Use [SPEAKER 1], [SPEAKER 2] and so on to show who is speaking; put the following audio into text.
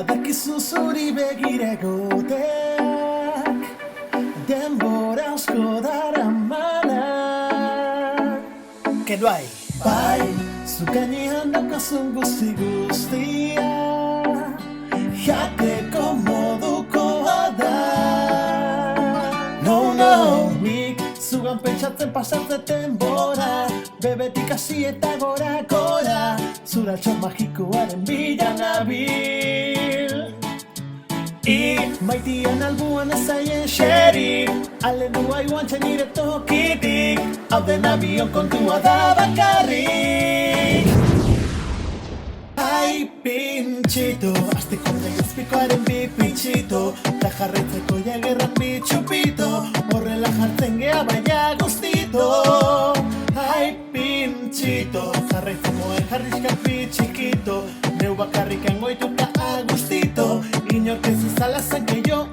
[SPEAKER 1] Badakizu zuri begira egoteak denbora asko daramala. Que no hay. Bai, zu gainean daukazun guztia jateko modukoa da. No, nik zugan pentsatzen pasatzen denbora, bebetik hasi eta gora, zuratxo magikoaren bila nabil. Maitian albuan ezaien xeri, alenua iguantzen nire tokitik, hau den abion kontua da bakarrik. Ai pintxito, azteko legezpikoaren bi pintxito, da jarraitzeko jagerran bi txupito, horrela jartzen gea baina guztito. Ai pintxito, jarraitzeko jarrizkan bi txikito, neu bakarrikan goituta agustito, inork ez izala zen gehiago